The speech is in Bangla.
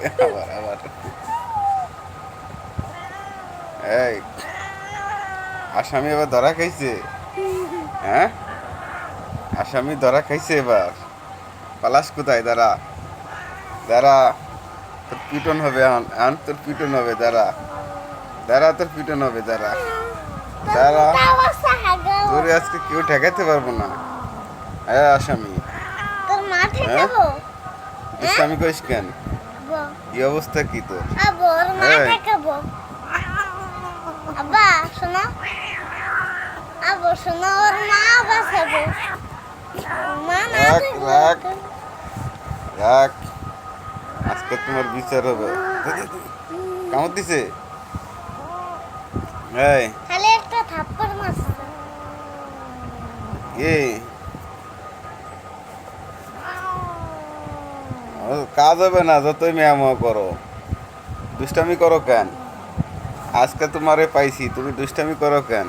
আবার আবার এই আসামি এবার ধরা খাইছে। হ্যাঁ, আসামি ধরা খাইছে এবার। পালাস কোথায়? দাঁড়া দাঁড়া, তোর পিটন হবে। আন তোর পিটন হবে। দাঁড়া দাঁড়া, তোর পিটন হবে। দাঁড়া দাঁড়া, তোর আজকে কেউ ঠেকাইতে পারবো না। হ্যাঁ আসামি, তোর মা হ্যাঁ ঠেকাবো। দুষ্টামি করিস কেন? আব্বা, কি অবস্থা কি তোর? আব্বা, ওর মা এই। ঠেকাবো। আব্বা শোনো, আব্বা শোনো, ওর মা বাঁচাবো। মা না রাখ থাকলে রাখ তো- রাখ, আজকে তোমার বিচার হবে। কামড় দিছে? এই খালি একটা থাপ্পড় মারছে। এ কাজ হবে না যতই মেয়ামো করো। দুষ্টামি করো কেন? আজকে তোমারে পাইছি, তুমি দুষ্টামি করো কেন?